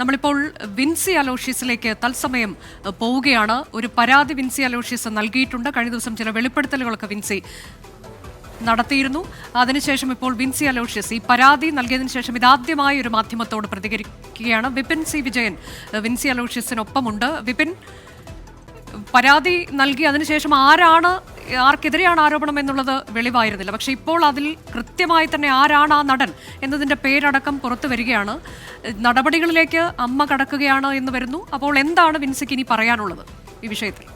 നമ്മളിപ്പോൾ വിൻസി അലോഷ്യസിലേക്ക് തത്സമയം പോവുകയാണ്. ഒരു പരാതി വിൻസി അലോഷ്യസ് നൽകിയിട്ടുണ്ട്. കഴിഞ്ഞ ദിവസം ചില വെളിപ്പെടുത്തലുകളൊക്കെ വിൻസി നടത്തിയിരുന്നു. അതിനുശേഷം ഇപ്പോൾ വിൻസി അലോഷ്യസ് ഈ പരാതി നൽകിയതിനു ശേഷം ഇതാദ്യമായി ഒരു മാധ്യമത്തോട് പ്രതികരിക്കുകയാണ്. വിപിൻ സി വിജയൻ വിൻസി അലോഷ്യസിനൊപ്പമുണ്ട്. വിപിൻ, പരാതി നൽകി അതിനുശേഷം ആർക്കെതിരെയാണ് ആരോപണം എന്നുള്ളത് വെളിവായിരുന്നില്ല. പക്ഷെ ഇപ്പോൾ അതിൽ കൃത്യമായി തന്നെ ആരാണ് ആ നടൻ എന്നതിന്റെ പേരടക്കം പുറത്തു വരികയാണ്. നടപടികളിലേക്ക് അമ്മ കടക്കുകയാണ് എന്ന് വരുന്നു. അപ്പോൾ എന്താണ് വിൻസിക്ക് ഇനി പറയാനുള്ളത് ഈ വിഷയത്തിൽ?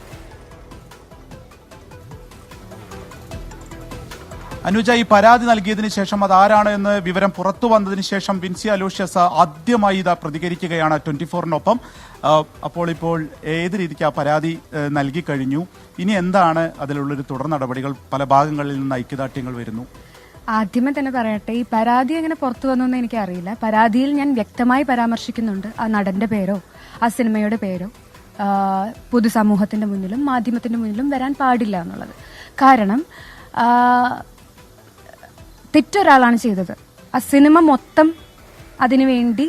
അനുജ, ഈ പരാതി നൽകിയതിനു ശേഷം അതാരാണ് എന്ന് വിവരം പുറത്തു വന്നതിന് ശേഷം വിൻസി അലോഷ്യസ് ആദ്യമായി ഇതാ പ്രതികരിക്കുകയാണ് 24-നൊപ്പം. ഇപ്പോൾ ഏത് രീതിക്ക് ആ പരാതി നൽകി കഴിഞ്ഞു, ഇനി എന്താണ് അതിലുള്ളൊരു തുടർ നടപടികൾ? പല ഭാഗങ്ങളിൽ നിന്ന് ഐക്യദാർഢ്യങ്ങൾ വരുന്നു. ആദ്യമേ തന്നെ പറയട്ടെ, ഈ പരാതി എങ്ങനെ പുറത്തു വന്നു എനിക്കറിയില്ല. പരാതിയിൽ ഞാൻ വ്യക്തമായി പരാമർശിക്കുന്നുണ്ട് ആ നടന്റെ പേരോ ആ സിനിമയുടെ പേരോ പൊതുസമൂഹത്തിന്റെ മുന്നിലും മാധ്യമത്തിന്റെ മുന്നിലും വരാൻ പാടില്ല എന്നുള്ളത്. കാരണം തെറ്റൊരാളാണ് ചെയ്തത്. ആ സിനിമ മൊത്തം അതിനുവേണ്ടി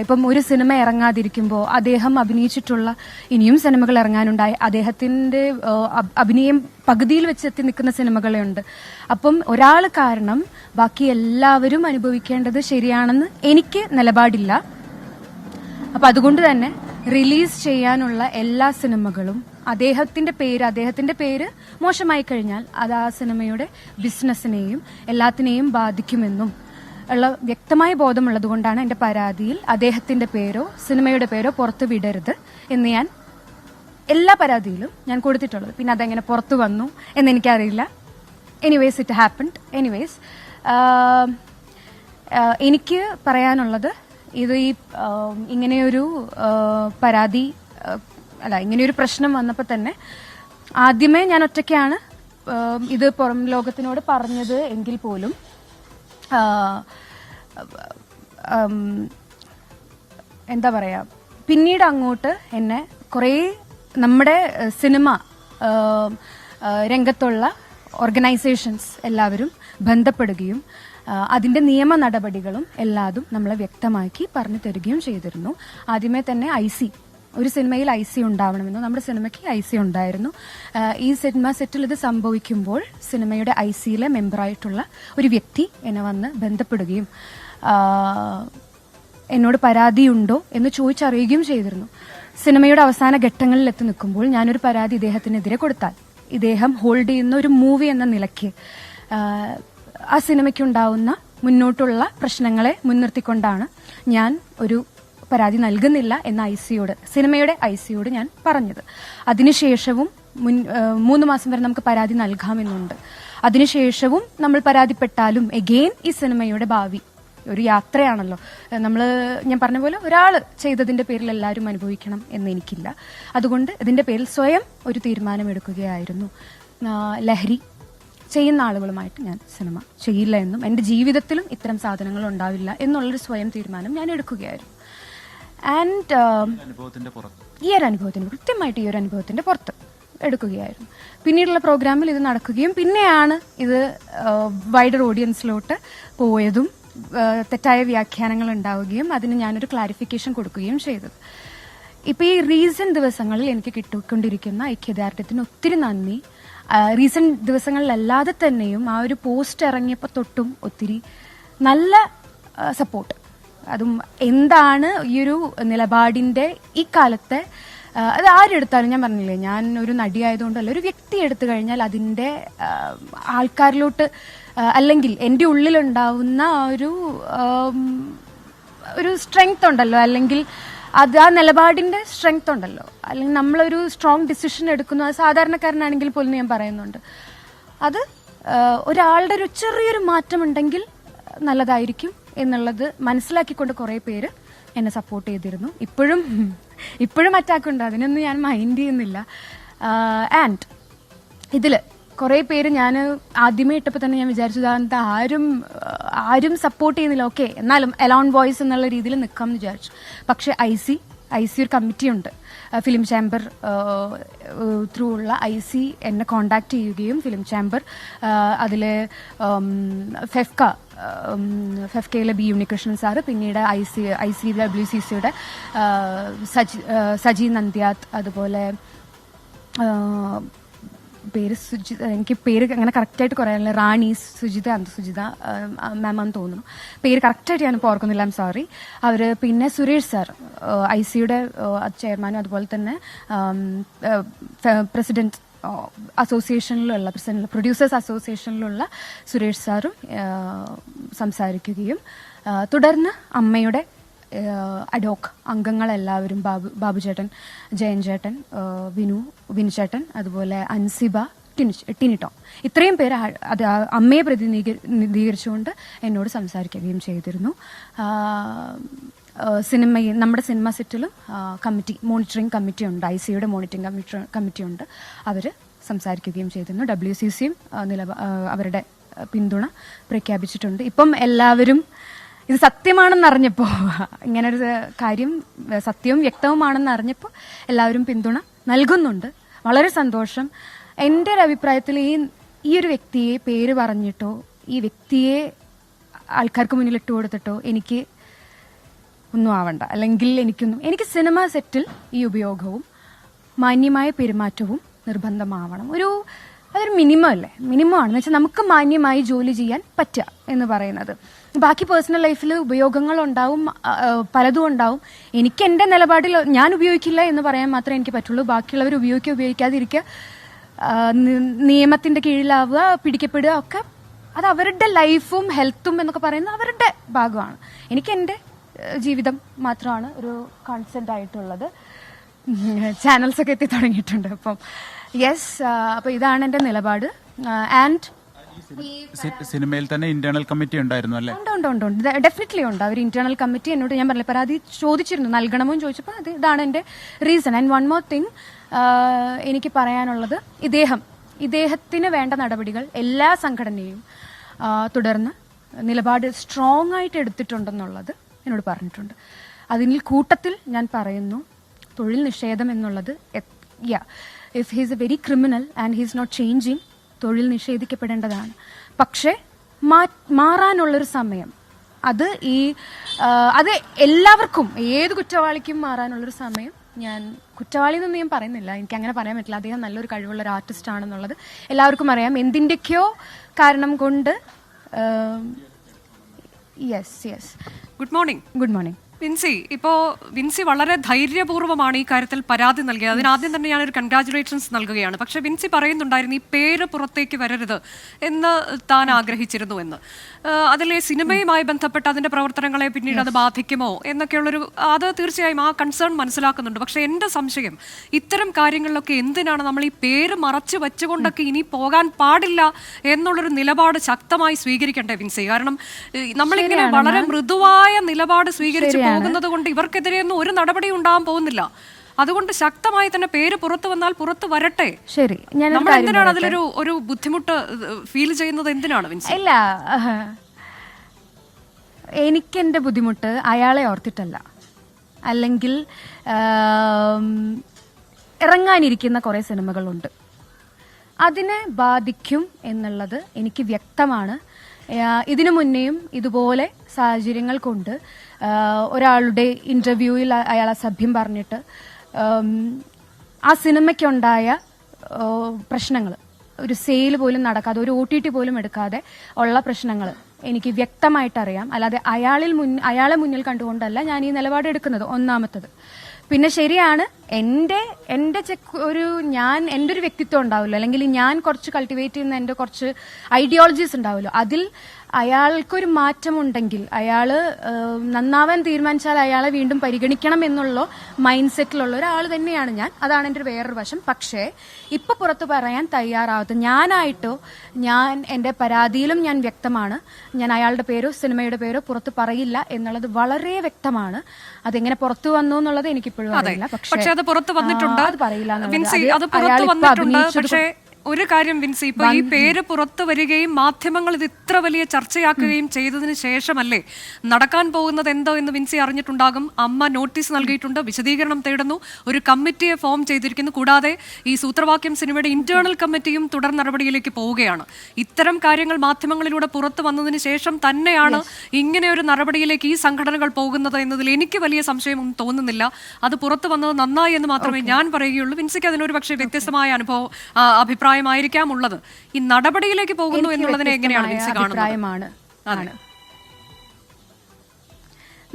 ഇപ്പം ഒരു സിനിമ ഇറങ്ങാതിരിക്കുമ്പോൾ അദ്ദേഹം അഭിനയിച്ചിട്ടുള്ള ഇനിയും സിനിമകൾ ഇറങ്ങാനുണ്ടായി. അദ്ദേഹത്തിന്റെ അഭിനയം പകുതിയിൽ വെച്ചെത്തി നിൽക്കുന്ന സിനിമകളുണ്ട്. അപ്പം ഒരാൾ കാരണം ബാക്കി എല്ലാവരും അനുഭവിക്കേണ്ടത് ശരിയാണെന്ന് എനിക്ക് നിലപാടില്ല. അപ്പൊ അതുകൊണ്ട് തന്നെ റിലീസ് ചെയ്യാനുള്ള എല്ലാ സിനിമകളും അദ്ദേഹത്തിന്റെ പേര് മോശമായി കഴിഞ്ഞാൽ അത് ആ സിനിമയുടെ ബിസിനസിനെയും എല്ലാത്തിനെയും ബാധിക്കുമെന്നും ഉള്ള വ്യക്തമായ ബോധമുള്ളത് കൊണ്ടാണ് എന്റെ പരാതിയിൽ അദ്ദേഹത്തിന്റെ പേരോ സിനിമയുടെ പേരോ പുറത്തു വിടരുത് എന്ന് ഞാൻ എല്ലാ പരാതിയിലും ഞാൻ കൊടുത്തിട്ടുള്ളത്. പിന്നെ അതെങ്ങനെ പുറത്തു വന്നു എന്നെനിക്കറിയില്ല. Anyways it happened. എനിവേസ് എനിക്ക് പറയാനുള്ളത്, ഇത് ഇങ്ങനെയൊരു പരാതി ഇങ്ങനെയൊരു പ്രശ്നം വന്നപ്പോൾ തന്നെ ആദ്യമേ ഞാൻ ഒറ്റയ്ക്കാണ് ഇത് പുറം ലോകത്തിനോട് പറഞ്ഞത് എങ്കിൽ പോലും എന്താ പറയാ, പിന്നീട് അങ്ങോട്ട് എന്നെ കുറേ നമ്മുടെ സിനിമ രംഗത്തുള്ള ഓർഗനൈസേഷൻസ് എല്ലാവരും ബന്ധപ്പെടുകയും അതിന്റെ നിയമ നടപടികളും എല്ലാതും നമ്മളെ വ്യക്തമാക്കി പറഞ്ഞു തരികയും ചെയ്തിരുന്നു. ആദ്യമേ തന്നെ ഒരു സിനിമയിൽ IC ഉണ്ടാവണമെന്ന്. നമ്മുടെ സിനിമയ്ക്ക് IC ഉണ്ടായിരുന്നു. ഈ സിനിമ സെറ്റിൽ ഇത് സംഭവിക്കുമ്പോൾ സിനിമയുടെ ICയിലെ മെമ്പറായിട്ടുള്ള ഒരു വ്യക്തി എന്നെ വന്ന് ബന്ധപ്പെടുകയും എന്നോട് പരാതിയുണ്ടോ എന്ന് ചോദിച്ചറിയുകയും ചെയ്തിരുന്നു. സിനിമയുടെ അവസാന ഘട്ടങ്ങളിൽ എത്തി നിൽക്കുമ്പോൾ ഞാനൊരു പരാതി ഇദ്ദേഹത്തിനെതിരെ കൊടുത്താൽ ഇദ്ദേഹം ഹോൾഡ് ചെയ്യുന്ന ഒരു മൂവി എന്ന നിലയ്ക്ക് ആ സിനിമയ്ക്കുണ്ടാവുന്ന മുന്നോട്ടുള്ള പ്രശ്നങ്ങളെ മുൻനിർത്തിക്കൊണ്ടാണ് ഞാൻ ഒരു പരാതി നൽകുന്നില്ല എന്ന സിനിമയുടെ ICയോട് ഞാൻ പറഞ്ഞത്. അതിനുശേഷവും 3 മാസം വരെ നമുക്ക് പരാതി നൽകാമെന്നുണ്ട്. അതിനുശേഷവും നമ്മൾ പരാതിപ്പെട്ടാലും എഗെയിൻ ഈ സിനിമയുടെ ഭാവി ഒരു യാത്രയാണല്ലോ. ഞാൻ പറഞ്ഞ പോലെ ഒരാൾ ചെയ്തതിന്റെ പേരിൽ എല്ലാവരും അനുഭവിക്കണം എന്ന് എനിക്കില്ല. അതുകൊണ്ട് ഇതിന്റെ പേരിൽ സ്വയം ഒരു തീരുമാനമെടുക്കുകയായിരുന്നു. ലഹരി ചെയ്യുന്ന ആളുകളുമായിട്ട് ഞാൻ സിനിമ ചെയ്യില്ല എന്നും എന്റെ ജീവിതത്തിലും ഇത്തരം സാധനങ്ങൾ ഉണ്ടാവില്ല എന്നുള്ളൊരു സ്വയം തീരുമാനം ഞാൻ എടുക്കുകയായിരുന്നു. ആൻഡ് കൃത്യമായിട്ട് ഈ ഒരു അനുഭവത്തിന്റെ പുറത്ത് എടുക്കുകയായിരുന്നു. പിന്നീടുള്ള പ്രോഗ്രാമിൽ ഇത് നടക്കുകയും പിന്നെയാണ് ഇത് വൈഡർ ഓഡിയൻസിലോട്ട് പോയതും തെറ്റായ വ്യാഖ്യാനങ്ങൾ ഉണ്ടാവുകയും അതിന് ഞാനൊരു ക്ലാരിഫിക്കേഷൻ കൊടുക്കുകയും ചെയ്തത്. ഇപ്പൊ ഈ റീസെന്റ് ദിവസങ്ങളിൽ എനിക്ക് കിട്ടിക്കൊണ്ടിരിക്കുന്ന ഐക്യദാർഢ്യത്തിന് ഒത്തിരി നന്ദി. റീസെന്റ് ദിവസങ്ങളിലല്ലാതെ തന്നെയും ആ ഒരു പോസ്റ്റ് ഇറങ്ങിയപ്പോൾ തൊട്ടും ഒത്തിരി നല്ല സപ്പോർട്ട്. അതും എന്താണ് ഈ ഒരു നിലപാടിന്റെ ഈ കാലത്തെ, അത് ആരെടുത്താലും, ഞാൻ പറഞ്ഞില്ലേ, ഞാൻ ഒരു നടിയായതുകൊണ്ടല്ല, ഒരു വ്യക്തി എടുത്തു കഴിഞ്ഞാൽ അതിന്റെ ആൾക്കാരിലോട്ട് അല്ലെങ്കിൽ എൻ്റെ ഉള്ളിലുണ്ടാവുന്ന ഒരു സ്ട്രെങ്ത് ഉണ്ടല്ലോ, അല്ലെങ്കിൽ അത് ആ നിലപാടിന്റെ സ്ട്രെങ്ത് ഉണ്ടല്ലോ, അല്ലെങ്കിൽ നമ്മളൊരു സ്ട്രോങ് ഡിസിഷൻ എടുക്കുന്നു. അത് സാധാരണക്കാരനാണെങ്കിൽ പോലും ഞാൻ പറയുന്നുണ്ട്, അത് ഒരാളുടെ ഒരു ചെറിയൊരു മാറ്റമുണ്ടെങ്കിൽ നല്ലതായിരിക്കും എന്നുള്ളത് മനസ്സിലാക്കിക്കൊണ്ട് കുറെ പേര് എന്നെ സപ്പോർട്ട് ചെയ്തിരുന്നു. ഇപ്പോഴും അറ്റാക്ക് ഉണ്ട്, അതിനൊന്നും ഞാൻ മൈൻഡ് ചെയ്യുന്നില്ല. ആൻഡ് ഇതില് കുറെ പേര്, ഞാൻ ആദ്യമേ ഇട്ടപ്പോൾ തന്നെ ഞാൻ വിചാരിച്ചു അതെന്താ ആരും സപ്പോർട്ട് ചെയ്യുന്നില്ല, ഓക്കെ എന്നാലും അലോൺ വോയിസ് എന്നുള്ള രീതിയിൽ നിൽക്കാം എന്ന് വിചാരിച്ചു. പക്ഷെ IC IC ഒരു കമ്മിറ്റിയുണ്ട്, ഫിലിം ചാമ്പർ ത്രൂ ഉള്ള IC എന്നെ കോണ്ടാക്ട് ചെയ്യുകയും ഫിലിം ചാമ്പർ അതിൽ ഫെഫ്കയിലെ ബി ഉണ്ണികൃഷ്ണൻ സാറ്, പിന്നീട് ICWCCയുടെ സജി നന്ദ്യാത്ത്, അതുപോലെ പേര് സുജിത, എനിക്ക് പേര് അങ്ങനെ കറക്റ്റായിട്ട് കുറയാനില്ല, റാണി സുജിത മാമാന്ന് തോന്നുന്നു, പേര് കറക്റ്റായിട്ട് ഞാനിപ്പോൾ ഓർക്കുന്നില്ല, ഐം സോറി. അവർ പിന്നെ സുരേഷ് സാർ ICയുടെ ചെയർമാനും അതുപോലെ തന്നെ പ്രസിഡന്റ് അസോസിയേഷനിലുള്ള പ്രൊഡ്യൂസേഴ്സ് അസോസിയേഷനിലുള്ള സുരേഷ് സാറും സംസാരിക്കുകയും തുടർന്ന് അമ്മയുടെ അഡോക്ക് അംഗങ്ങളെല്ലാവരും ബാബുചേട്ടൻ, ജയൻ ചേട്ടൻ, വിനുചേട്ടൻ, അതുപോലെ അൻസിബ, ടിനിട്ടോ, ഇത്രയും പേര് അത് അമ്മയെ പ്രതിനിധീകരിച്ചുകൊണ്ട് എന്നോട് സംസാരിക്കുകയും ചെയ്തിരുന്നു. നമ്മുടെ സിനിമ സെറ്റിലും മോണിറ്ററിംഗ് കമ്മിറ്റി ഉണ്ട്, ICയുടെ മോണിറ്ററിംഗ് കമ്മിറ്റി ഉണ്ട്, അവർ സംസാരിക്കുകയും ചെയ്തിരുന്നു. WCCയും അവരുടെ പിന്തുണ പ്രഖ്യാപിച്ചിട്ടുണ്ട്. ഇപ്പം എല്ലാവരും ഇത് സത്യമാണെന്നറിഞ്ഞപ്പോൾ, ഇങ്ങനൊരു കാര്യം സത്യവും വ്യക്തവുമാണെന്ന് അറിഞ്ഞപ്പോൾ എല്ലാവരും പിന്തുണ നൽകുന്നുണ്ട്. വളരെ സന്തോഷം. എൻ്റെ ഒരു അഭിപ്രായത്തിൽ ഈ ഒരു വ്യക്തിയെ പേര് പറഞ്ഞിട്ടോ ഈ വ്യക്തിയെ ആൾക്കാർക്ക് മുന്നിൽ ഇട്ട് കൊടുത്തിട്ടോ എനിക്ക് ഒന്നും ആവണ്ട, അല്ലെങ്കിൽ എനിക്ക് സിനിമ സെറ്റിൽ ഈ ഉപയോഗവും മാന്യമായ പെരുമാറ്റവും നിർബന്ധമാവണം. അതൊരു മിനിമം അല്ലേ, മിനിമം ആണെന്ന് വെച്ചാൽ നമുക്ക് മാന്യമായി ജോലി ചെയ്യാൻ പറ്റുക എന്ന് പറയുന്നത്. ബാക്കി പേഴ്സണൽ ലൈഫിൽ ഉപയോഗങ്ങൾ ഉണ്ടാവും, പലതും ഉണ്ടാവും. എനിക്ക് എൻ്റെ നിലപാടിൽ ഞാൻ ഉപയോഗിക്കില്ല എന്ന് പറയാൻ മാത്രമേ എനിക്ക് പറ്റുള്ളൂ. ബാക്കിയുള്ളവർ ഉപയോഗിക്കാതിരിക്കുക, നിയമത്തിന്റെ കീഴിലാവുക, പിടിക്കപ്പെടുക ഒക്കെ അത് അവരുടെ ലൈഫും ഹെൽത്തും എന്നൊക്കെ പറയുന്നത് അവരുടെ ഭാഗമാണ്. എനിക്ക് എൻ്റെ ജീവിതം മാത്രമാണ് ഒരു കോൺസെന്റ് ആയിട്ടുള്ളത്. ചാനൽസ് ഒക്കെ എത്തി തുടങ്ങിയിട്ടുണ്ട്. അപ്പം അപ്പോൾ ഇതാണ് എൻ്റെ നിലപാട്. ആൻഡ് സിനിമയിൽ തന്നെ ഇന്റേണൽ കമ്മിറ്റി ഉണ്ടായിരുന്നു അല്ലേ? ഉണ്ട്, ഡെഫിനറ്റ്ലി ഉണ്ട്. അവർ ഇന്റേണൽ കമ്മിറ്റി എന്നോട് ഞാൻ പറഞ്ഞില്ല, പരാതി ചോദിച്ചിരുന്നു, നൽകണമോ എന്ന് ചോദിച്ചപ്പോൾ ഇതാണ് എൻ്റെ reason. And one more thing എനിക്ക് പറയാനുള്ളത്, ഇദ്ദേഹത്തിന് വേണ്ട നടപടികൾ എല്ലാ സംഘടനയും തുടർന്ന് നിലപാട് സ്ട്രോങ് ആയിട്ട് എടുത്തിട്ടുണ്ടെന്നുള്ളത് എന്നോട് പറഞ്ഞിട്ടുണ്ട്. അതിൽ കൂട്ടത്തിൽ ഞാൻ പറയുന്നു, തൊഴിൽ നിഷേധം എന്നുള്ളത് if he's a very criminal and he's not changing, തൊഴിൽ നിഷേധിക്കപ്പെടേണ്ടതാണ്. പക്ഷേ മാറാനുള്ളൊരു സമയം, അത് എല്ലാവർക്കും, ഏത് കുറ്റവാളിക്കും മാറാനുള്ളൊരു സമയം, ഞാൻ കുറ്റവാളി എന്നൊന്നും ഞാൻ പറയുന്നില്ല, എനിക്ക് അങ്ങനെ പറയാൻ പറ്റില്ല. അദ്ദേഹം നല്ലൊരു കഴിവുള്ള ഒരു ആർട്ടിസ്റ്റ് ആണെന്നുള്ളത് എല്ലാവർക്കും അറിയാം. എന്തിൻ്റെയൊക്കെയോ കാരണം കൊണ്ട്. യെസ്. ഗുഡ് മോർണിംഗ് വിൻസി വളരെ ധൈര്യപൂർവ്വമാണ് ഈ കാര്യത്തിൽ പരാതി നൽകിയത്. അതിനാദ്യം തന്നെ ഞാനൊരു കൺഗ്രാറ്റുലേഷൻസ് നൽകുകയാണ്. പക്ഷെ വിൻസി പറയുന്നുണ്ടായിരുന്നു ഈ പേര് പുറത്തേക്ക് വരരുത് എന്ന് താൻ ആഗ്രഹിച്ചിരുന്നു എന്ന്. അതിലെ സിനിമയുമായി ബന്ധപ്പെട്ട് അതിന്റെ പ്രവർത്തനങ്ങളെ പിന്നീട് അത് ബാധിക്കുമോ എന്നൊക്കെയുള്ളൊരു, അത് തീർച്ചയായും ആ കൺസേൺ മനസ്സിലാക്കുന്നുണ്ട്. പക്ഷെ എൻ്റെ സംശയം, ഇത്തരം കാര്യങ്ങളിലൊക്കെ എന്തിനാണ് നമ്മൾ ഈ പേര് മറച്ചു വെച്ചുകൊണ്ടൊക്കെ ഇനി പോകാൻ പാടില്ല എന്നുള്ളൊരു നിലപാട് ശക്തമായി സ്വീകരിക്കണ്ടേ വിൻസി? കാരണം നമ്മളിങ്ങനെ വളരെ മൃദുവായ നിലപാട് സ്വീകരിച്ച് പോകുന്നത് കൊണ്ട് ഇവർക്കെതിരെയൊന്നും ഒരു നടപടി ഉണ്ടാകാൻ പോകുന്നില്ല. അതുകൊണ്ട് ശക്തമായി തന്നെ പേര് പുറത്തു വന്നാൽ പുറത്തു വരട്ടെ. ശരി, നമ്മൾ എന്തിനാണ് അതിലൊരു ബുദ്ധിമുട്ട് ഫീൽ ചെയ്യുന്നത്? എന്തിനാണ് വിൻസി? ഇല്ല, എനിക്കെന്റെ ബുദ്ധിമുട്ട് അയാളെ ഓർത്തിട്ടല്ല, അല്ലെങ്കിൽ ഇറങ്ങാനിരിക്കുന്ന കുറെ സിനിമകളുണ്ട്, അതിനെ ബാധിക്കും എന്നുള്ളത് എനിക്ക് വ്യക്തമാണ്. ഇതിനു മുന്നേയും ഇതുപോലെ സാഹചര്യങ്ങൾ കൊണ്ട് ഒരാളുടെ ഇന്റർവ്യൂവിൽ അയാൾ അസഭ്യം പറഞ്ഞിട്ട് ആ സിനിമയ്ക്കുണ്ടായ പ്രശ്നങ്ങൾ, ഒരു സെയിൽ പോലും നടക്കാതെ, ഒരു OTT പോലും എടുക്കാതെ ഉള്ള പ്രശ്നങ്ങൾ എനിക്ക് വ്യക്തമായിട്ടറിയാം. അല്ലാതെ അയാളെ മുന്നിൽ കണ്ടുകൊണ്ടല്ല ഞാൻ ഈ നിലപാടെടുക്കുന്നത്, ഒന്നാമത്തത്. പിന്നെ ശരിയാണ്, എൻ്റെ ഒരു വ്യക്തിത്വം ഉണ്ടാവുമല്ലോ, അല്ലെങ്കിൽ ഞാൻ കുറച്ച് കൾട്ടിവേറ്റ് ചെയ്യുന്ന എൻ്റെ കുറച്ച് ഐഡിയോളജീസ് ഉണ്ടാവുമല്ലോ, അതിൽ അയാൾക്കൊരു മാറ്റമുണ്ടെങ്കിൽ, അയാൾ നന്നാവാൻ തീരുമാനിച്ചാൽ അയാളെ വീണ്ടും പരിഗണിക്കണം എന്നുള്ള മൈൻഡ് സെറ്റിലുള്ള ഒരാൾ തന്നെയാണ് ഞാൻ. അതാണ് എൻ്റെ വേറൊരു വശം. പക്ഷേ ഇപ്പൊ പുറത്തു പറയാൻ തയ്യാറാവാത്ത ഞാനായിട്ടോ, എൻ്റെ പരാതിയിലും ഞാൻ വ്യക്തമാണ്, ഞാൻ അയാളുടെ പേരോ സിനിമയുടെ പേരോ പുറത്ത് പറയില്ല എന്നുള്ളത് വളരെ വ്യക്തമാണ്. അതെങ്ങനെ പുറത്തു വന്നു എന്നുള്ളത് എനിക്കിപ്പോഴും അറിയില്ല. പക്ഷേ അത് പുറത്ത് വന്നിട്ടുണ്ട്, അത് പറയില്ല. അത് പുറത്ത് വന്നിട്ടുണ്ട്. പക്ഷേ ഒരു കാര്യം വിൻസി, ഇപ്പൊ ഈ പേര് പുറത്തു വരികയും മാധ്യമങ്ങൾ ഇത് ഇത്ര വലിയ ചർച്ചയാക്കുകയും ചെയ്തതിന് ശേഷമല്ലേ നടക്കാൻ പോകുന്നത് എന്തോ എന്ന് വിൻസി അറിഞ്ഞിട്ടുണ്ടാകും. അമ്മ നോട്ടീസ് നൽകിയിട്ടുണ്ട്, വിശദീകരണം തേടുന്നു, ഒരു കമ്മിറ്റിയെ ഫോം ചെയ്തിരിക്കുന്നു. കൂടാതെ ഈ സൂത്രവാക്യം സിനിമയുടെ ഇന്റേണൽ കമ്മിറ്റിയും തുടർ നടപടിയിലേക്ക് പോവുകയാണ്. ഇത്തരം കാര്യങ്ങൾ മാധ്യമങ്ങളിലൂടെ പുറത്തു വന്നതിന് ശേഷം തന്നെയാണ് ഇങ്ങനെ ഒരു നടപടിയിലേക്ക് ഈ സംഘടനകൾ പോകുന്നത് എന്നതിൽ എനിക്ക് വലിയ സംശയമൊന്നും തോന്നുന്നില്ല. അത് പുറത്തു വന്നത് നന്നായി എന്ന് മാത്രമേ ഞാൻ പറയുകയുള്ളൂ. വിൻസിക്ക് അതിനൊരു പക്ഷേ വ്യത്യസ്തമായ അഭിപ്രായമായിരിക്കാം ഉള്ളത്. ഈ നടപടിയിലേക്ക് പോകുന്നു എന്നുള്ളതിനെ എങ്ങനെയാണ് വിൻസി കാണുന്നത്?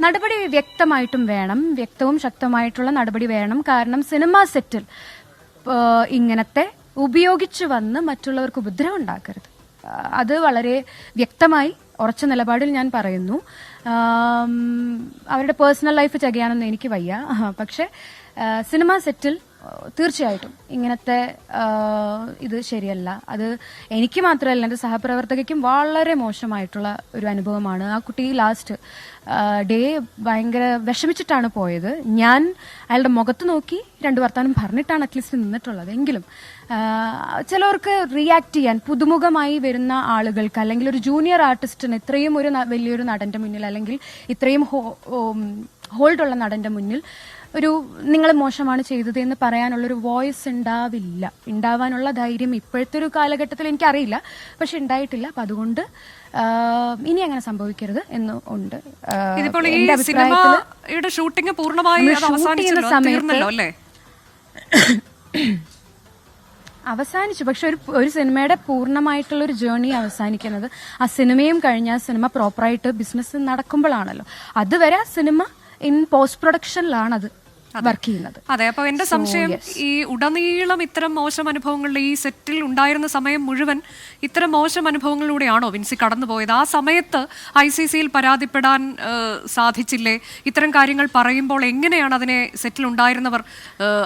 നടപടി വ്യക്തമായിട്ടും വേണം, വ്യക്തവും ശക്തമായിട്ടുള്ള നടപടി വേണം. കാരണം സിനിമാ സെറ്റിൽ ഇങ്ങനത്തെ ഉപയോഗിച്ചു വന്ന് മറ്റുള്ളവർക്ക് ഉപദ്രവം ഉണ്ടാക്കരുത്. അത് വളരെ വ്യക്തമായി ഉറച്ച നിലപാടിൽ ഞാൻ പറയുന്നു. അവരുടെ പേഴ്സണൽ ലൈഫ് ചെയ്യാനൊന്നും എനിക്ക് വയ്യ. പക്ഷെ സിനിമാ സെറ്റിൽ തീർച്ചയായിട്ടും ഇങ്ങനത്തെ ഇത് ശരിയല്ല. അത് എനിക്ക് മാത്രമല്ല, എൻ്റെ സഹപ്രവർത്തകയ്ക്കും വളരെ മോശമായിട്ടുള്ള ഒരു അനുഭവമാണ്. ആ കുട്ടി ലാസ്റ്റ് ഡേ ഭയങ്കര വിഷമിച്ചിട്ടാണ് പോയത്. ഞാൻ അയാളുടെ മുഖത്ത് നോക്കി 2 വർത്താനം പറഞ്ഞിട്ടാണ് അറ്റ്ലീസ്റ്റ് നിന്നിട്ടുള്ളത്. എങ്കിലും ചിലവർക്ക് റിയാക്ട് ചെയ്യാൻ, പുതുമുഖമായി വരുന്ന ആളുകൾക്ക് അല്ലെങ്കിൽ ഒരു ജൂനിയർ ആർട്ടിസ്റ്റിന് ഇത്രയും ഒരു വലിയൊരു നടന്റെ മുന്നിൽ അല്ലെങ്കിൽ ഇത്രയും ഹോൾഡുള്ള നടന്റെ മുന്നിൽ ഒരു നിങ്ങൾ മോശമാണ് ചെയ്തത് എന്ന് പറയാനുള്ളൊരു വോയിസ് ഉണ്ടാവാനുള്ള ധൈര്യം ഇപ്പോഴത്തെ ഒരു കാലഘട്ടത്തിൽ എനിക്കറിയില്ല, പക്ഷെ ഉണ്ടായിട്ടില്ല. അപ്പൊ അതുകൊണ്ട് ഇനി അങ്ങനെ സംഭവിക്കരുത് എന്ന് ഉണ്ട്. ഇതിപ്പോൾ ഈ സിനിമയുടെ ഷൂട്ടിംഗ് പൂർണ്ണമായി അവസാനിച്ചു. പക്ഷെ ഒരു സിനിമയുടെ പൂർണ്ണമായിട്ടുള്ള ഒരു ജേർണി അവസാനിക്കുന്നത് ആ സിനിമയും കഴിഞ്ഞ് ആ സിനിമ പ്രോപ്പറായിട്ട് ബിസിനസ് നടക്കുമ്പോഴാണല്ലോ. അതുവരെ ആ സിനിമ ഇൻ പോസ്റ്റ് പ്രൊഡക്ഷനിലാണ് അത് വർക്ക് ചെയ്യുന്നത്. അതെ, അപ്പൊ എന്റെ സംശയം, ഈ ഉടനീളം ഇത്തരം മോശം അനുഭവങ്ങളിൽ ഈ സെറ്റിൽ ഉണ്ടായിരുന്ന സമയം മുഴുവൻ ഇത്തരം മോശം അനുഭവങ്ങളിലൂടെയാണോ വിൻസി കടന്നുപോയത്? ആ സമയത്ത് ICCയിൽ പരാതിപ്പെടാൻ സാധിച്ചില്ലേ? ഇത്തരം കാര്യങ്ങൾ പറയുമ്പോൾ എങ്ങനെയാണ് അതിനെ സെറ്റിൽ ഉണ്ടായിരുന്നവർ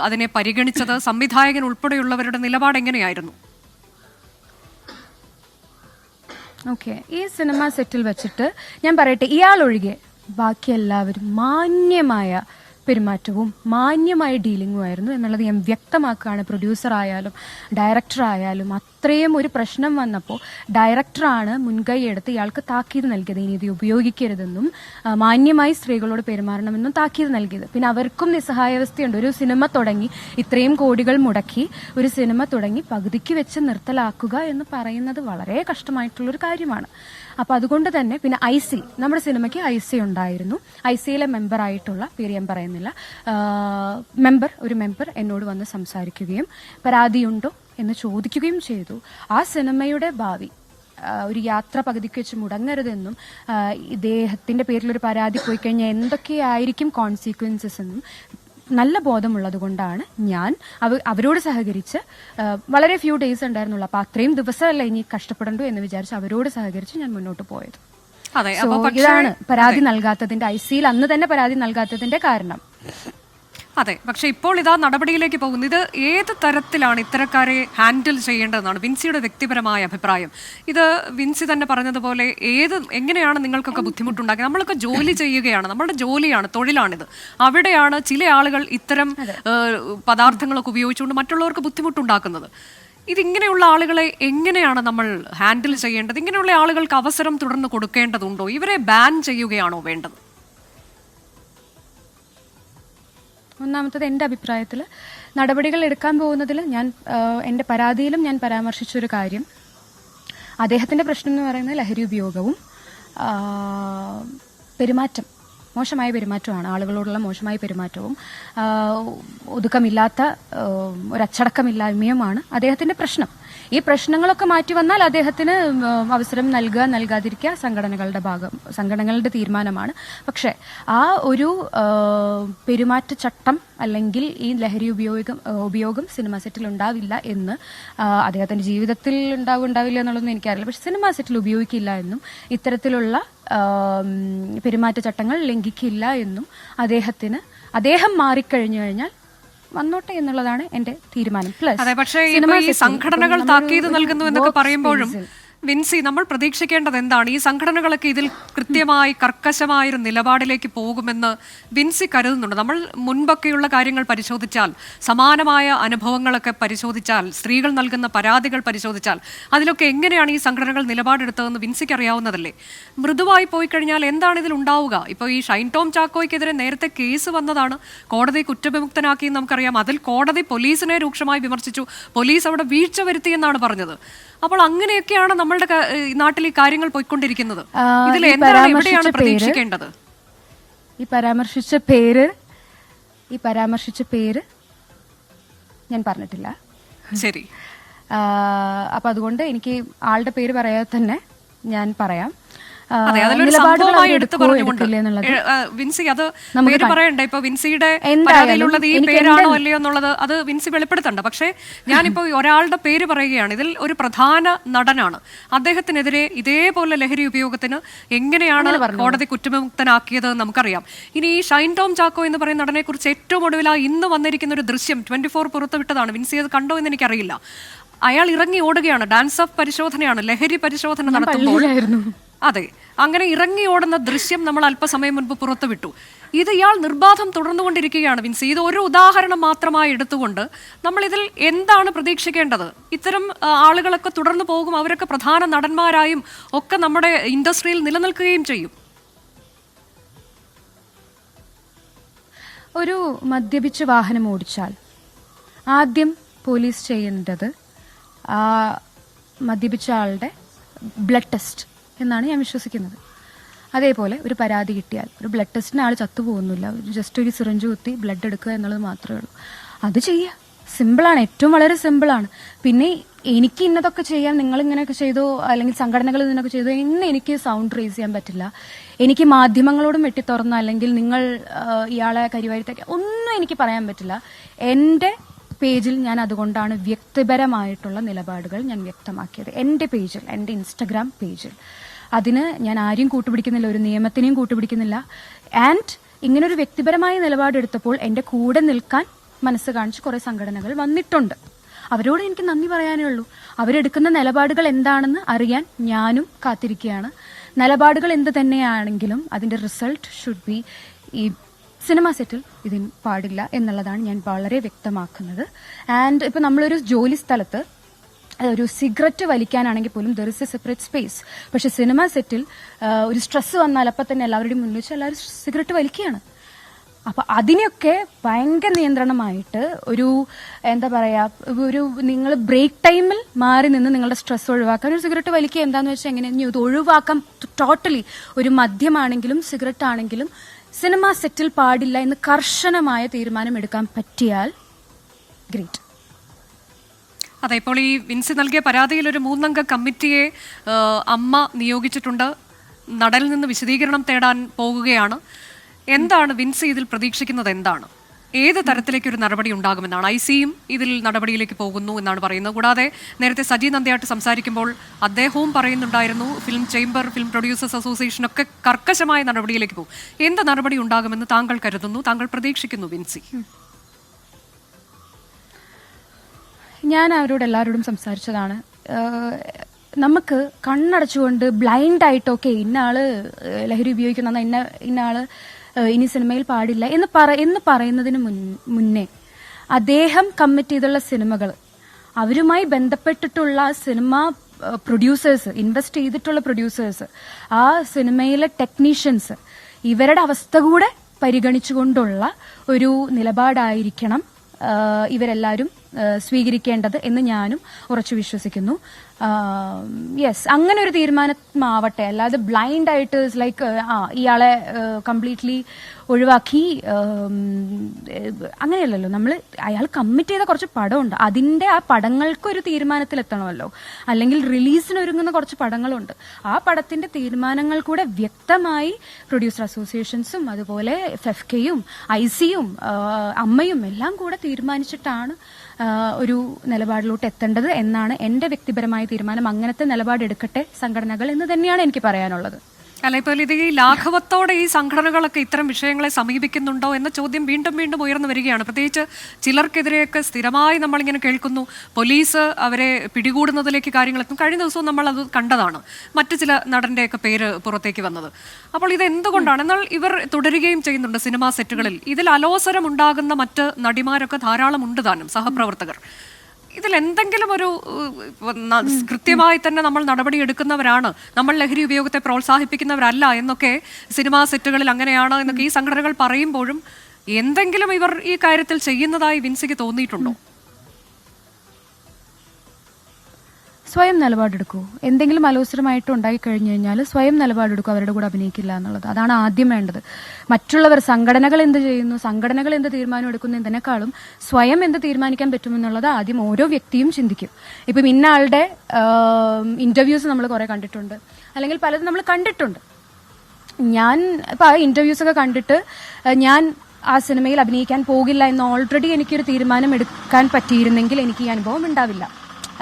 അതിനെ പരിഗണിച്ചത്? സംവിധായകൻ ഉൾപ്പെടെയുള്ളവരുടെ നിലപാട് എങ്ങനെയായിരുന്നു? ഓക്കെ, ഈ സിനിമ സെറ്റിൽ വെച്ചിട്ട് ഞാൻ പറയട്ടെ, ഇയാൾ ഒഴികെ ബാക്കി എല്ലാവരും മാന്യമായ പെരുമാറ്റവും മാന്യമായ ഡീലിംഗും ആയിരുന്നു എന്നുള്ളത് ഞാൻ വ്യക്തമാക്കുകയാണ്. പ്രൊഡ്യൂസർ ആയാലും ഡയറക്ടർ ആയാലും അത്രയും ഒരു പ്രശ്നം വന്നപ്പോൾ ഡയറക്ടറാണ് മുൻകൈ എടുത്ത് ഇയാൾക്ക് താക്കീത് നൽകിയത്. ഇനി ഇത് ഉപയോഗിക്കരുതെന്നും മാന്യമായി സ്ത്രീകളോട് പെരുമാറണമെന്നും താക്കീത് നൽകിയത്. പിന്നെ അവർക്കും നിസ്സഹായാവസ്ഥയുണ്ട്. ഒരു സിനിമ തുടങ്ങി ഇത്രയും കോടികൾ മുടക്കി ഒരു സിനിമ തുടങ്ങി പകുതിക്ക് വെച്ച് നിർത്തലാക്കുക എന്ന് പറയുന്നത് വളരെ കഷ്ടമായിട്ടുള്ളൊരു കാര്യമാണ്. അപ്പൊ അതുകൊണ്ട് തന്നെ പിന്നെ IC, നമ്മുടെ സിനിമയ്ക്ക് IC ഉണ്ടായിരുന്നു. ICയിലെ മെമ്പറായിട്ടുള്ള, പേര് ഞാൻ പറയുന്നില്ല, ഒരു മെമ്പർ എന്നോട് വന്ന് സംസാരിക്കുകയും പരാതിയുണ്ടോ എന്ന് ചോദിക്കുകയും ചെയ്തു. ആ സിനിമയുടെ ഭാവി ഒരു യാത്ര പകുതിക്ക് വെച്ച് മുടങ്ങരുതെന്നും ഇദ്ദേഹത്തിന്റെ പേരിൽ ഒരു പരാതി പോയി കഴിഞ്ഞാൽ എന്തൊക്കെയായിരിക്കും കോൺസിക്വൻസസ് എന്നും നല്ല ബോധമുള്ളത് കൊണ്ടാണ് ഞാൻ അവരോട് സഹകരിച്ച്, വളരെ ഫ്യൂ ഡേയ്സ് ഉണ്ടായിരുന്നുള്ളൂ, അപ്പൊ അത്രയും ദിവസമല്ല ഇനി കഷ്ടപ്പെടണ്ടു എന്ന് വിചാരിച്ച് അവരോട് സഹകരിച്ച് ഞാൻ മുന്നോട്ട് പോയത്. ഇതാണ് പരാതി നൽകാത്തതിന്റെ, ICയിൽ അന്ന് തന്നെ പരാതി നൽകാത്തതിന്റെ കാരണം. അതെ, പക്ഷെ ഇപ്പോൾ ഇതാ നടപടിയിലേക്ക് പോകുന്നു. ഇത് ഏത് തരത്തിലാണ് ഇത്തരക്കാരെ ഹാൻഡിൽ ചെയ്യേണ്ടതെന്നാണ് വിൻസിയുടെ വ്യക്തിപരമായ അഭിപ്രായം. ഇത് വിൻസി തന്നെ പറഞ്ഞതുപോലെ എങ്ങനെയാണ് നിങ്ങൾക്കൊക്കെ ബുദ്ധിമുട്ടുണ്ടാക്കുക? നമ്മളൊക്കെ ജോലി ചെയ്യുകയാണ്, നമ്മുടെ ജോലിയാണ്, തൊഴിലാണിത്. അവിടെയാണ് ചില ആളുകൾ ഇത്തരം പദാർത്ഥങ്ങളൊക്കെ ഉപയോഗിച്ചുകൊണ്ട് മറ്റുള്ളവർക്ക് ബുദ്ധിമുട്ടുണ്ടാക്കുന്നത്. ഇതിങ്ങനെയുള്ള ആളുകളെ എങ്ങനെയാണ് നമ്മൾ ഹാൻഡിൽ ചെയ്യേണ്ടത്? ഇങ്ങനെയുള്ള ആളുകൾക്ക് അവസരം തുടർന്ന് കൊടുക്കേണ്ടതുണ്ടോ? ഇവരെ ബാൻ ചെയ്യുകയാണോ വേണ്ടത്? ഒന്നാമത്തത്, എൻ്റെ അഭിപ്രായത്തിൽ നടപടികൾ എടുക്കാൻ പോകുന്നതിൽ എൻ്റെ പരാതിയിലും ഞാൻ പരാമർശിച്ചൊരു കാര്യം, അദ്ദേഹത്തിൻ്റെ പ്രശ്നം എന്ന് പറയുന്നത് ലഹരി ഉപയോഗവും മോശമായ പെരുമാറ്റമാണ്. ആളുകളോടുള്ള മോശമായ പെരുമാറ്റവും ഒതുക്കമില്ലാത്ത ഒരു അച്ചടക്കമില്ലായ്മയുമാണ് അദ്ദേഹത്തിന്റെ പ്രശ്നം. ഈ പ്രശ്നങ്ങളൊക്കെ മാറ്റി വന്നാൽ അദ്ദേഹത്തിന് അവസരം നൽകാതിരിക്കുക സംഘടനകളുടെ തീരുമാനമാണ്. പക്ഷെ ആ ഒരു പെരുമാറ്റച്ചട്ടം അല്ലെങ്കിൽ ഈ ലഹരി ഉപയോഗം സിനിമാ സെറ്റിൽ ഉണ്ടാവില്ല എന്ന്, അദ്ദേഹത്തിന്റെ ജീവിതത്തിൽ ഉണ്ടാവില്ല എന്നുള്ളതൊന്നും എനിക്കറിയില്ല, പക്ഷെ സിനിമാ സെറ്റിൽ ഉപയോഗിക്കില്ല എന്നും ഇത്തരത്തിലുള്ള പെരുമാറ്റച്ചട്ടങ്ങൾ ലംഘിക്കില്ല എന്നും അദ്ദേഹം മാറിക്കഴിഞ്ഞു കഴിഞ്ഞാൽ വന്നോട്ടെ എന്നുള്ളതാണ് എന്റെ തീരുമാനം. പക്ഷേ ഈ സംഘടനകൾ താക്കീത് നൽകുന്നു എന്നൊക്കെ പറയുമ്പോഴും വിൻസി, നമ്മൾ പ്രതീക്ഷിക്കേണ്ടത് എന്താണ്? ഈ സംഘടനകളൊക്കെ ഇതിൽ കൃത്യമായി കർക്കശമായൊരു നിലപാടിലേക്ക് പോകുമെന്ന് വിൻസി കരുതുന്നുണ്ട്. നമ്മൾ മുൻപൊക്കെയുള്ള കാര്യങ്ങൾ പരിശോധിച്ചാൽ, സമാനമായ അനുഭവങ്ങളൊക്കെ പരിശോധിച്ചാൽ, സ്ത്രീകൾ നൽകുന്ന പരാതികൾ പരിശോധിച്ചാൽ, അതിലൊക്കെ എങ്ങനെയാണ് ഈ സംഘടനകൾ നിലപാടെടുത്തതെന്ന് വിൻസിക്ക് അറിയാവുന്നതല്ലേ? മൃദുവായി പോയി കഴിഞ്ഞാൽ എന്താണ് ഇതിൽ ഉണ്ടാവുക? ഇപ്പോൾ ഈ ഷൈൻ ടോം ചാക്കോയ്ക്കെതിരെ നേരത്തെ കേസ് വന്നതാണ്, കോടതി കുറ്റവിമുക്തനാക്കിയെന്ന് നമുക്കറിയാം. അതിൽ കോടതി പോലീസിനെ രൂക്ഷമായി വിമർശിച്ചു, പോലീസ് അവിടെ വീഴ്ച വരുത്തിയെന്നാണ് പറഞ്ഞത്. അപ്പോൾ അങ്ങനെയൊക്കെയാണ് നമ്മളുടെ നാട്ടിൽ ഈ കാര്യങ്ങൾ പോയിക്കൊണ്ടിരിക്കുന്നത്. ഇതിൽ എന്താണ്, എവിടെയാണ് പ്രതീക്ഷിക്കേണ്ടത്? ഈ പരാമർശിച്ച പേര് ഞാൻ പറഞ്ഞിട്ടില്ല. ശരി. അപ്പൊ അതുകൊണ്ട് എനിക്ക് ആളുടെ പേര് പറയാതെ തന്നെ ഞാൻ പറയാം. വിൻസി, അത് പേര് പറയണ്ട. ഇപ്പൊ വിൻസിയുടെ പരാതിയിലുള്ളത് ഈ പേരാണോ അല്ലയോ എന്നുള്ളത് അത് വിൻസി വെളിപ്പെടുത്തണ്ട. പക്ഷേ ഞാനിപ്പോ ഒരാളുടെ പേര് പറയുകയാണ്. ഇതിൽ ഒരു പ്രധാന നടനാണ്. അദ്ദേഹത്തിനെതിരെ ഇതേപോലെ ലഹരി ഉപയോഗത്തിന് എങ്ങനെയാണ് കോടതി കുറ്റവിമുക്തനാക്കിയത് നമുക്കറിയാം. ഇനി ഈ ഷൈൻ ടോം ചാക്കോ എന്ന് പറയുന്ന നടനെ കുറിച്ച് ഏറ്റവും ഒടുവിൽ ഇന്ന് വന്നിരിക്കുന്ന ഒരു ദൃശ്യം 24 പുറത്തുവിട്ടതാണ്. വിൻസി അത് കണ്ടോ എന്ന് എനിക്കറിയില്ല. അയാൾ ഇറങ്ങി ഓടുകയാണ്. ഡാൻസ് ഓഫ് പരിശോധനയാണ്, ലഹരി പരിശോധന നടത്തുമ്പോൾ. അതെ, അങ്ങനെ ഇറങ്ങി ഓടുന്ന ദൃശ്യം നമ്മൾ അല്പസമയം മുൻപ് പുറത്തുവിട്ടു. ഇത് ഇയാൾ നിർബാധം തുടർന്നുകൊണ്ടിരിക്കുകയാണ്. വിൻസി, ഇത് ഒരു ഉദാഹരണം മാത്രമായി എടുത്തുകൊണ്ട് നമ്മൾ ഇതിൽ എന്താണ് പ്രതീക്ഷിക്കേണ്ടത്? ഇത്തരം ആളുകളൊക്കെ തുടർന്നു പോകും, അവരൊക്കെ പ്രധാന നടന്മാരായും ഒക്കെ നമ്മുടെ ഇൻഡസ്ട്രിയിൽ നിലനിൽക്കുകയും ചെയ്യും. ഒരു മദ്യപിച്ച് വാഹനം ഓടിച്ചാൽ ആദ്യം പോലീസ് ചെയ്യേണ്ടത് ആ മദ്യപിച്ച ആളുടെ ബ്ലഡ് ടെസ്റ്റ് എന്നാണ് ഞാൻ വിശ്വസിക്കുന്നത്. അതേപോലെ ഒരു പരാതി കിട്ടിയാൽ ഒരു ബ്ലഡ് ടെസ്റ്റിന് ആൾ ചത്തുപോകുന്നില്ല, ജസ്റ്റ് ഒരു സിറിഞ്ച് കുത്തി ബ്ലഡ് എടുക്കുക എന്നുള്ളത് മാത്രമേ ഉള്ളൂ. അത് ചെയ്യുക, സിമ്പിളാണ്, ഏറ്റവും വളരെ സിമ്പിളാണ്. പിന്നെ എനിക്ക് ഇന്നതൊക്കെ ചെയ്യാം, നിങ്ങൾ ഇങ്ങനെയൊക്കെ ചെയ്തോ, അല്ലെങ്കിൽ സംഘടനകൾ ഇതിനൊക്കെ ചെയ്തോ എന്ന് എനിക്ക് സൗണ്ട് റേസ് ചെയ്യാൻ പറ്റില്ല. എനിക്ക് മാധ്യമങ്ങളോടും വെട്ടിത്തുറന്ന, അല്ലെങ്കിൽ നിങ്ങൾ ഇയാളെ കരിവാരിത്തേക്ക് ഒന്നും എനിക്ക് പറയാൻ പറ്റില്ല. എൻ്റെ പേജിൽ ഞാൻ അതുകൊണ്ടാണ് വ്യക്തിപരമായിട്ടുള്ള നിലപാടുകൾ ഞാൻ വ്യക്തമാക്കിയത്. എൻ്റെ പേജിൽ, എൻ്റെ ഇൻസ്റ്റഗ്രാം പേജിൽ. അതിന് ഞാൻ ആരെയും കൂട്ടുപിടിക്കുന്നില്ല, ഒരു നിയമത്തിനെയും കൂട്ടുപിടിക്കുന്നില്ല. ആൻഡ് ഇങ്ങനൊരു വ്യക്തിപരമായ നിലപാടെടുത്തപ്പോൾ എൻ്റെ കൂടെ നിൽക്കാൻ മനസ്സ് കാണിച്ച് കുറേ സംഘടനകൾ വന്നിട്ടുണ്ട്. അവരോട് എനിക്ക് നന്ദി പറയാനേ ഉള്ളൂ. അവരെടുക്കുന്ന നിലപാടുകൾ എന്താണെന്ന് അറിയാൻ ഞാനും കാത്തിരിക്കുകയാണ്. നിലപാടുകൾ എന്ത് തന്നെയാണെങ്കിലും അതിൻ്റെ റിസൾട്ട് ഷുഡ് ബി ഈ സിനിമ സെറ്റിൽ ഇതിന് പാടില്ല എന്നുള്ളതാണ് ഞാൻ വളരെ വ്യക്തമാക്കുന്നത്. ആൻഡ് ഇപ്പം നമ്മളൊരു ജോലി സ്ഥലത്ത് ഒരു സിഗരറ്റ് വലിക്കാനാണെങ്കിൽ പോലും there is A separate space. പക്ഷെ സിനിമ സെറ്റിൽ ഒരു സ്ട്രെസ് വന്നാൽ അപ്പം തന്നെ എല്ലാവരുടെയും മുന്നിൽ വെച്ച് എല്ലാവരും സിഗരറ്റ് വലിക്കുകയാണ്. അപ്പം അതിനെയൊക്കെ ഭയങ്കര നിയന്ത്രണമായിട്ട് ഒരു എന്താ പറയുക, ഒരു നിങ്ങൾ ബ്രേക്ക് ടൈമിൽ മാറി നിന്ന് നിങ്ങളുടെ സ്ട്രെസ് ഒഴിവാക്കാൻ ഒരു സിഗരറ്റ് വലിക്കുക എന്താണെന്ന് വെച്ചാൽ എങ്ങനെയാണ് ഇത് ഒഴിവാക്കാം ടോട്ടലി. ഒരു മദ്യമാണെങ്കിലും സിഗരറ്റ് ആണെങ്കിലും സിനിമ സെറ്റിൽ പാടില്ല എന്ന് കർശനമായ തീരുമാനം എടുക്കാൻ പറ്റിയാൽ ഗ്രേറ്റ്. അതെ, ഇപ്പോൾ ഈ വിൻസി നൽകിയ പരാതിയിൽ ഒരു 3 അംഗ കമ്മിറ്റിയെ അമ്മ നിയോഗിച്ചിട്ടുണ്ട്. നടനിൽ നിന്ന് വിശദീകരണം തേടാൻ പോകുകയാണ്. എന്താണ് വിൻസി ഇതിൽ പ്രതീക്ഷിക്കുന്നത്? എന്താണ്, ഏത് തരത്തിലേക്ക് ഒരു നടപടി ഉണ്ടാകുമെന്നാണ്? ICയും ഇതിൽ നടപടിയിലേക്ക് പോകുന്നു എന്നാണ് പറയുന്നത്. കൂടാതെ നേരത്തെ സജി നന്ദിയാട്ട് സംസാരിക്കുമ്പോൾ അദ്ദേഹവും പറയുന്നുണ്ടായിരുന്നു film chamber, film producers association ഒക്കെ കർക്കശമായ നടപടിയിലേക്ക് പോകും. എന്ത് നടപടി ഉണ്ടാകുമെന്ന് താങ്കൾ കരുതുന്നു, താങ്കൾ പ്രതീക്ഷിക്കുന്നു വിൻസി? ഞാൻ അവരോട് എല്ലാവരോടും സംസാരിച്ചതാണ്. നമുക്ക് കണ്ണടച്ചുകൊണ്ട് ബ്ലൈൻഡായിട്ടൊക്കെ ഇന്ന ആള് ലഹരി ഉപയോഗിക്കുന്ന, ഇന്ന ആള് ഇനി സിനിമയിൽ പാടില്ല എന്ന് പറയുന്നതിന് മുന്നേ അദ്ദേഹം കമ്മിറ്റ് ചെയ്തുള്ള സിനിമകൾ, അവരുമായി ബന്ധപ്പെട്ടിട്ടുള്ള സിനിമ പ്രൊഡ്യൂസേഴ്സ്, ഇൻവെസ്റ്റ് ചെയ്തിട്ടുള്ള പ്രൊഡ്യൂസേഴ്സ്, ആ സിനിമയിലെ ടെക്നീഷ്യൻസ്, ഇവരുടെ അവസ്ഥ കൂടെ പരിഗണിച്ചുകൊണ്ടുള്ള ഒരു നിലപാടായിരിക്കണം ഇവരെല്ലാവരും സ്വീകരിക്കേണ്ടത് എന്ന് ഞാനും ഉറച്ചു വിശ്വസിക്കുന്നു. യെസ്, അങ്ങനെ ഒരു തീരുമാനമാവട്ടെ. അല്ലാതെ ബ്ലൈൻഡ് ആയിട്ട് ലൈക്ക് ഇയാളെ കംപ്ലീറ്റ്ലി ഒഴിവാക്കി അങ്ങനെയല്ലല്ലോ. നമ്മൾ അയാൾ കമ്മിറ്റ് ചെയ്ത കുറച്ച് പടമുണ്ട്, അതിൻ്റെ ആ പടങ്ങൾക്കൊരു തീരുമാനത്തിലെത്തണമല്ലോ. അല്ലെങ്കിൽ റിലീസിന് ഒരുങ്ങുന്ന കുറച്ച് പടങ്ങളുണ്ട്, ആ പടത്തിന്റെ തീരുമാനങ്ങൾ കൂടെ വ്യക്തമായി പ്രൊഡ്യൂസർ അസോസിയേഷൻസും അതുപോലെ FFKയും ICയും അമ്മയും എല്ലാം കൂടെ തീരുമാനിച്ചിട്ടാണ് ഒരു നിലപാടിലോട്ട് എത്തേണ്ടത് എന്നാണ് എൻ്റെ വ്യക്തിപരമായ തീരുമാനം. അങ്ങനത്തെ നിലപാടെടുക്കട്ടെ സംഘടനകൾ എന്ന് തന്നെയാണ് എനിക്ക് പറയാനുള്ളത്. അല്ല, ഇപ്പോൾ ഇത് ഈ ലാഘവത്തോടെ ഈ സംഘടനകളൊക്കെ ഇത്തരം വിഷയങ്ങളെ സമീപിക്കുന്നുണ്ടോ എന്ന ചോദ്യം വീണ്ടും വീണ്ടും ഉയർന്നു വരികയാണ്. പ്രത്യേകിച്ച് ചിലർക്കെതിരെയൊക്കെ സ്ഥിരമായി നമ്മളിങ്ങനെ കേൾക്കുന്നു, പോലീസ് അവരെ പിടികൂടുന്നതിലേക്ക് കാര്യങ്ങളെത്തും. കഴിഞ്ഞ ദിവസവും നമ്മൾ അത് കണ്ടതാണ്, മറ്റു ചില നടൻ്റെയൊക്കെ പേര് പുറത്തേക്ക് വന്നത്. അപ്പോൾ ഇത് എന്തുകൊണ്ടാണ്? എന്നാൽ ഇവർ തുടരുകയും ചെയ്യുന്നുണ്ട് സിനിമാ സെറ്റുകളിൽ. ഇതിൽ അലോസരം ഉണ്ടാകുന്ന മറ്റ് നടിമാരൊക്കെ ധാരാളം ഉണ്ട് താനും, സഹപ്രവർത്തകർ. ഇതിൽ എന്തെങ്കിലും ഒരു കൃത്യമായി തന്നെ നമ്മൾ നടപടിയെടുക്കുന്നവരാണ്, നമ്മൾ ലഹരി ഉപയോഗത്തെ പ്രോത്സാഹിപ്പിക്കുന്നവരല്ല എന്നൊക്കെ സിനിമാ സെറ്റുകളിൽ അങ്ങനെയാണ് എന്നൊക്കെ ഈ സംഘടനകൾ പറയുമ്പോഴും എന്തെങ്കിലും ഇവർ ഈ കാര്യത്തിൽ ചെയ്യുന്നതായി വിൻസിക്ക് തോന്നിയിട്ടുണ്ടോ? സ്വയം നിലപാടെടുക്കൂ. എന്തെങ്കിലും അലോസരമായിട്ട് ഉണ്ടായി കഴിഞ്ഞു കഴിഞ്ഞാൽ സ്വയം നിലപാടെടുക്കൂ, അവരുടെ കൂടെ അഭിനയിക്കില്ല എന്നുള്ളത്. അതാണ് ആദ്യം വേണ്ടത്. മറ്റുള്ളവർ, സംഘടനകൾ എന്ത് ചെയ്യുന്നു, സംഘടനകൾ എന്ത് തീരുമാനം എടുക്കുന്നു എന്നതിനേക്കാളും സ്വയം എന്ത് തീരുമാനിക്കാൻ പറ്റുമെന്നുള്ളത് ആദ്യം ഓരോ വ്യക്തിയും ചിന്തിക്കും. ഇപ്പം ഇന്ന ആളുടെ ഇന്റർവ്യൂസ് നമ്മൾ കുറെ കണ്ടിട്ടുണ്ട്, അല്ലെങ്കിൽ പലതും നമ്മൾ കണ്ടിട്ടുണ്ട്. ഞാൻ ഇപ്പം ആ ഇന്റർവ്യൂസ് ഒക്കെ കണ്ടിട്ട് ഞാൻ ആ സിനിമയിൽ അഭിനയിക്കാൻ പോകില്ല എന്ന് ഓൾറെഡി എനിക്കൊരു തീരുമാനം എടുക്കാൻ പറ്റിയിരുന്നെങ്കിൽ എനിക്ക് ഈ അനുഭവം ഉണ്ടാവില്ല,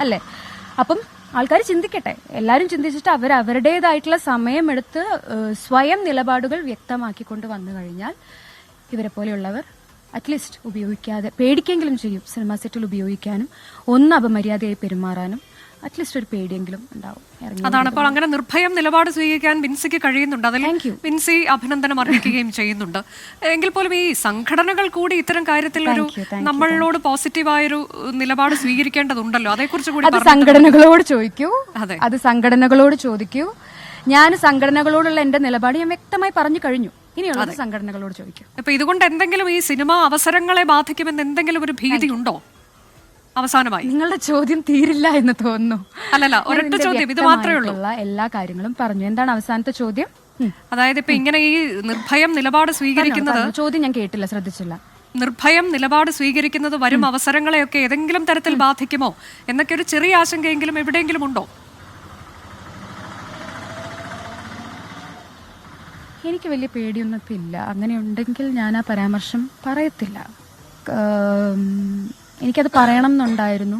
അല്ലേ? അപ്പം ആൾക്കാർ ചിന്തിക്കട്ടെ, എല്ലാവരും ചിന്തിച്ചിട്ട് അവരുടേതായിട്ടുള്ള സമയമെടുത്ത് സ്വയം നിലപാടുകൾ വ്യക്തമാക്കിക്കൊണ്ട് വന്നു കഴിഞ്ഞാൽ ഇവരെ പോലെയുള്ളവർ അറ്റ്ലീസ്റ്റ് ഉപയോഗിക്കാതെ പേടിക്കെങ്കിലും ചെയ്യും. സിനിമാ സെറ്റിൽ ഉപയോഗിക്കാനും ഒന്ന് അപമര്യാദയായി പെരുമാറാനും അറ്റ്ലീസ്റ്റ് ഒരു പേടിയെങ്കിലും ഉണ്ടാവും. അതാണ് അപ്പോൾ അങ്ങനെ നിർഭയം നിലപാട് സ്വീകരിക്കാൻ വിൻസിക്ക് കഴിയുന്നുണ്ട്. അതിൽ വിൻസി അഭിനന്ദനം അർഹിക്കുകയും ചെയ്യുന്നുണ്ട്. എങ്കിൽ പോലും ഈ സംഘടനകൾ കൂടി ഇത്തരം കാര്യത്തിൽ ഒരു നമ്മളോട് പോസിറ്റീവായൊരു നിലപാട് സ്വീകരിക്കേണ്ടതുണ്ടല്ലോ, അതേക്കുറിച്ച് കൂടി സംഘടനകളോട് ചോദിക്കൂ. അത് സംഘടനകളോട് ചോദിക്കൂ. ഞാൻ സംഘടനകളോടുള്ള എന്റെ നിലപാട് ഞാൻ വ്യക്തമായി പറഞ്ഞു കഴിഞ്ഞു. ഇനിയുള്ളത് സംഘടനകളോട് ചോദിക്കൂ. അപ്പൊ ഇതുകൊണ്ട് എന്തെങ്കിലും ഈ സിനിമ അവസരങ്ങളെ ബാധിക്കുമെന്ന് എന്തെങ്കിലും ഒരു ഭീതി ഉണ്ടോ? അവസാനമായി നിങ്ങളുടെ ചോദ്യം തീരില്ല എന്ന് തോന്നുന്നു. അല്ലല്ല, ഒരൊറ്റ ചോദ്യം, ഇത് മാത്രമേ ഉള്ളൂ. എല്ലാ കാര്യങ്ങളും പറഞ്ഞു. എന്താണ് അവസാനത്തെ ചോദ്യം? അതായത് ഇപ്പൊ ഇങ്ങനെ ഈ നിർഭയം നിലപാട് സ്വീകരിക്കുന്നത്, ചോദ്യം ഞാൻ കേട്ടില്ല, ശ്രദ്ധിച്ചില്ല. നിർഭയം നിലപാട് സ്വീകരിക്കുന്നത് വരും അവസരങ്ങളെയൊക്കെ ഏതെങ്കിലും തരത്തിൽ ബാധിക്കുമോ എന്നൊക്കെ ഒരു ചെറിയ ആശങ്കയെങ്കിലും എവിടെയെങ്കിലും ഉണ്ടോ? എനിക്ക് വലിയ പേടിയൊന്നും ഇല്ല. അങ്ങനെ ഉണ്ടെങ്കിൽ ഞാൻ ആ പരാമർശം പറയത്തില്ല. എനിക്കത് പറയണം എന്നുണ്ടായിരുന്നു.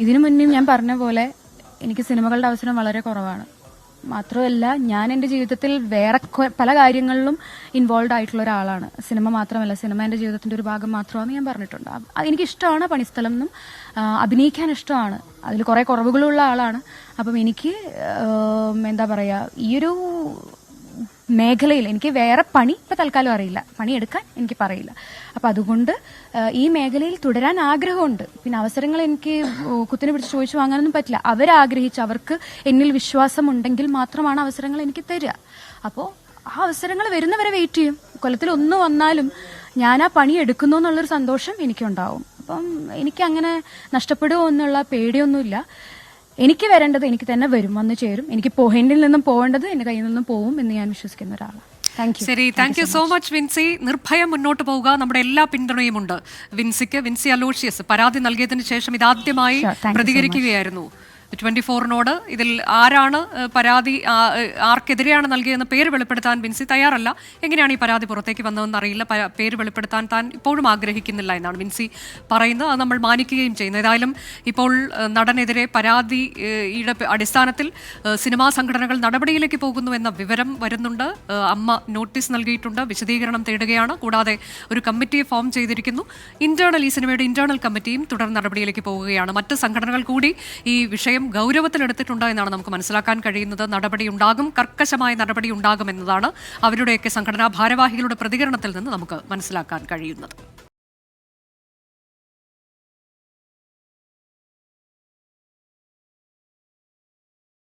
ഇതിനു മുന്നേ ഞാൻ പറഞ്ഞ പോലെ എനിക്ക് സിനിമകളുടെ അവസരം വളരെ കുറവാണ്. മാത്രമല്ല, ഞാൻ എൻ്റെ ജീവിതത്തിൽ വേറെ പല കാര്യങ്ങളിലും ഇൻവോൾവ് ആയിട്ടുള്ള ഒരാളാണ്. സിനിമ മാത്രമല്ല, സിനിമ എൻ്റെ ജീവിതത്തിൻ്റെ ഒരു ഭാഗം മാത്രമാണെന്ന് ഞാൻ പറഞ്ഞിട്ടുണ്ട്. എനിക്കിഷ്ടമാണ് പണിസ്ഥലം എന്നും അഭിനയിക്കാൻ ഇഷ്ടമാണ്. അതിൽ കുറേ കുറവുകളുള്ള ആളാണ്. അപ്പം എനിക്ക് എന്താ പറയുക, ഈയൊരു മേഖലയിൽ എനിക്ക് വേറെ പണി ഇപ്പം തൽക്കാലം അറിയില്ല, പണിയെടുക്കാൻ എനിക്ക് പറയില്ല. അപ്പം അതുകൊണ്ട് ഈ മേഖലയിൽ തുടരാൻ ആഗ്രഹമുണ്ട്. പിന്നെ അവസരങ്ങൾ എനിക്ക് കുത്തിനെ പിടിച്ച് ചോദിച്ചു വാങ്ങാനൊന്നും പറ്റില്ല. അവരാഗ്രഹിച്ച്, അവർക്ക് എന്നിൽ വിശ്വാസം ഉണ്ടെങ്കിൽ മാത്രമാണ് അവസരങ്ങൾ എനിക്ക് തരിക. അപ്പോൾ ആ അവസരങ്ങൾ വരുന്നവരെ വെയിറ്റ് ചെയ്യും. കൊല്ലത്തിൽ ഒന്ന് വന്നാലും ഞാൻ ആ പണി എടുക്കുന്നു എന്നുള്ളൊരു സന്തോഷം എനിക്കുണ്ടാവും. അപ്പം എനിക്കങ്ങനെ നഷ്ടപ്പെടുമോ എന്നുള്ള പേടിയൊന്നുമില്ല. എനിക്ക് വരേണ്ടത് എനിക്ക് തന്നെ വരും, വന്നു ചേരും. എനിക്ക് എന്നിൽ നിന്നും പോകേണ്ടത് എന്റെ കയ്യിൽ നിന്നും പോവും എന്ന് ഞാൻ വിശ്വസിക്കുന്ന ഒരാളാണ്. ശരി, thank you so much Vincy. നിർഭയം മുന്നോട്ട് പോവുക, നമ്മുടെ എല്ലാ പിന്തുണയുമുണ്ട് വിൻസിക്ക്. വിൻസി അലോഷ്യസ് പരാതി നൽകിയതിനു ശേഷം ഇതാദ്യമായി പ്രതികരിക്കുകയായിരുന്നു 24-നോട്. ഇതിൽ ആരാണ് പരാതി, ആർക്കെതിരെയാണ് നൽകിയതെന്ന് പേര് വെളിപ്പെടുത്താൻ വിൻസി തയ്യാറല്ല. എങ്ങനെയാണ് ഈ പരാതി പുറത്തേക്ക് വന്നതെന്ന് അറിയില്ല. പേര് വെളിപ്പെടുത്താൻ താൻ ഇപ്പോഴും ആഗ്രഹിക്കുന്നില്ല എന്നാണ് വിൻസി പറയുന്നത്. അത് നമ്മൾ മാനിക്കുകയും ചെയ്യുന്നു. ഏതായാലും ഇപ്പോൾ നടനെതിരെ പരാതിയുടെ അടിസ്ഥാനത്തിൽ സിനിമാ സംഘടനകൾ നടപടിയിലേക്ക് പോകുന്നു എന്ന വിവരം വരുന്നുണ്ട്. അമ്മ നോട്ടീസ് നൽകിയിട്ടുണ്ട്, വിശദീകരണം തേടുകയാണ്. കൂടാതെ ഒരു കമ്മിറ്റിയെ ഫോം ചെയ്തിരിക്കുന്നു. ഈ സിനിമയുടെ ഇന്റേണൽ കമ്മിറ്റിയും തുടർ നടപടിയിലേക്ക് പോവുകയാണ്. മറ്റ് സംഘടനകൾ കൂടി ഈ വിഷയം ഗൗരവത്തിലെടുത്തിട്ടുണ്ട് എന്നാണ് നമുക്ക് മനസ്സിലാക്കാൻ കഴിയുന്നത്. നടപടിയുണ്ടാകും, കർക്കശമായ നടപടി ഉണ്ടാകുമെന്നതാണ് അവരുടെയൊക്കെ സംഘടനാ ഭാരവാഹികളുടെ പ്രതികരണത്തിൽ നിന്ന് നമുക്ക് മനസ്സിലാക്കാൻ കഴിയുന്നത്.